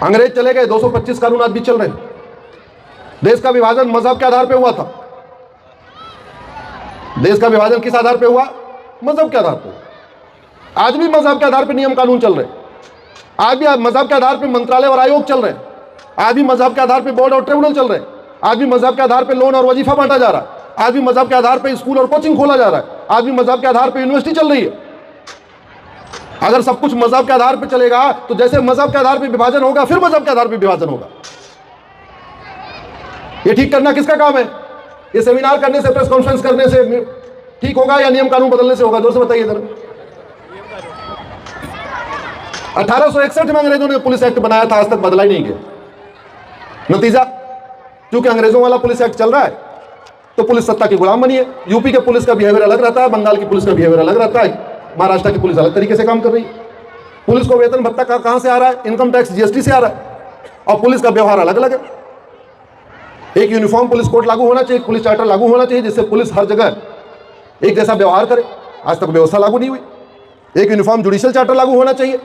अंग्रेज चले गए, 225 कानून आज भी चल रहे हैं। देश का विभाजन मजहब के आधार पर हुआ था। देश का विभाजन किस आधार पर हुआ? मजहब के आधार पर। आज भी मजहब के आधार पर नियम कानून चल रहे हैं। आज भी मजहब के आधार पर मंत्रालय और आयोग चल रहे हैं। आज भी मजहब के आधार पर बोर्ड और ट्रिब्यूनल चल रहे हैं। आज भी मजहब के आधार पर लोन और वजीफा बांटा जा रहा है। आज भी मजहब के आधार पर स्कूल और कोचिंग खोला जा रहा है। आज भी मजहब के आधार पर यूनिवर्सिटी चल रही है। अगर सब कुछ मजहब के आधार पर चलेगा तो जैसे मजहब के आधार पर विभाजन होगा, फिर मजहब के आधार पर विभाजन होगा। ये ठीक करना किसका काम है? ये सेमिनार करने से, प्रेस कॉन्फ्रेंस करने से ठीक होगा या नियम कानून बदलने से होगा? जोर से बताइए जरा। 1861 में अंग्रेजों ने पुलिस एक्ट बनाया था, आज तक बदला ही नहीं गया। नतीजा, क्योंकि अंग्रेजों वाला पुलिस एक्ट चल रहा है तो पुलिस सत्ता की गुलाम बनी है। यूपी के पुलिस का बिहेवियर अलग रहता है, बंगाल की पुलिस का बिहेवियर अलग रहता है, महाराष्ट्र की पुलिस अलग तरीके से काम कर रही है। पुलिस को वेतन भत्ता कहां से आ रहा है? इनकम टैक्स, जीएसटी से आ रहा है। और पुलिस का व्यवहार अलग अलग है। एक यूनिफॉर्म पुलिस कोड लागू होना चाहिए, पुलिस चार्टर लागू होना चाहिए, जिससे पुलिस हर जगह एक जैसा व्यवहार करे। आज तक व्यवस्था लागू नहीं हुई। एक यूनिफॉर्म जुडिशियल चार्टर लागू होना चाहिए।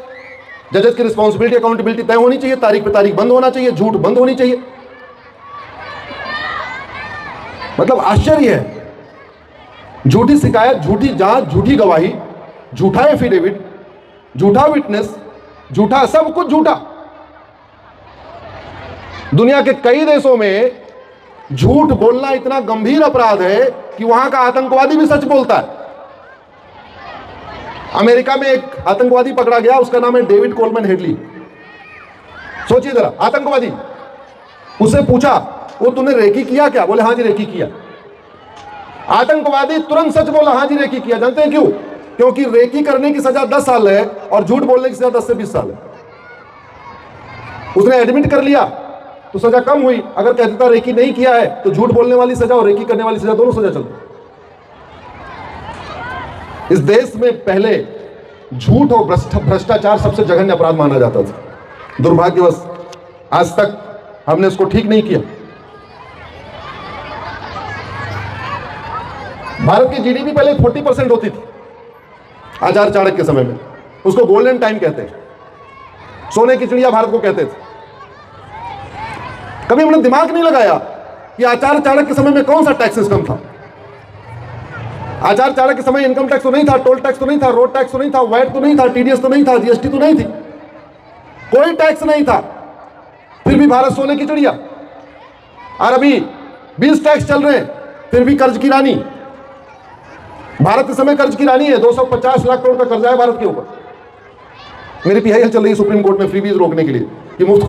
जजेस की रिस्पॉन्सिबिलिटी, अकाउंटेबिलिटी तय होनी चाहिए। तारीख पे तारीख बंद होना चाहिए। झूठ बंद होनी चाहिए। मतलब आश्चर्य है। झूठी शिकायत, झूठी जांच, झूठी गवाही, झूठा एफिडेविट, झूठा विटनेस, झूठा, सब कुछ झूठा। दुनिया के कई देशों में झूठ बोलना इतना गंभीर अपराध है कि वहां का आतंकवादी भी सच बोलता है। अमेरिका में एक आतंकवादी पकड़ा गया, उसका नाम है डेविड कोलमैन हेडली। सोचिए जरा, आतंकवादी, उससे पूछा, वो तूने रेकी किया क्या? बोले हाँ जी रेकी किया। आतंकवादी तुरंत सच बोला, हाँ जी रेकी किया। जानते हैं क्यों? क्योंकि रेकी करने की सजा 10 साल है और झूठ बोलने की सजा 10 से 20 साल है। उसने एडमिट कर लिया तो सजा कम हुई। अगर कह देता रेकी नहीं किया है तो झूठ बोलने वाली सजा और रेकी करने वाली सजा, दोनों सजा चलती। इस देश में पहले झूठ और भ्रष्टाचार सबसे जघन्य अपराध माना जाता था। दुर्भाग्यवश आज तक हमने उसको ठीक नहीं किया। भारत की जीडीपी पहले 40% होती थी आचार्य चाणक्य के समय में। उसको गोल्डन टाइम कहते हैं, सोने की चिड़िया भारत को कहते थे। कभी हमने दिमाग नहीं लगाया कि आचार्य चाणक्य के समय में कौन सा टैक्स सिस्टम था। आचार्य चाणक्य के समय इनकम टैक्स तो नहीं था, टोल टैक्स तो नहीं था, रोड टैक्स तो नहीं था, वैट तो नहीं था, टीडीएस तो नहीं था, जीएसटी तो नहीं थी, कोई टैक्स नहीं था। फिर भी भारत सोने की चिड़िया। और अभी 20 टैक्स चल रहे हैं, फिर भी कर्ज की रानी। भारत इस समय कर्ज की रानी है। 250 लाख करोड़ का कर्जा है भारत के ऊपर। मेरी पीआईएल चल रही है सुप्रीम कोर्ट में फ्रीबीज रोकने के लिए कि मुफ्त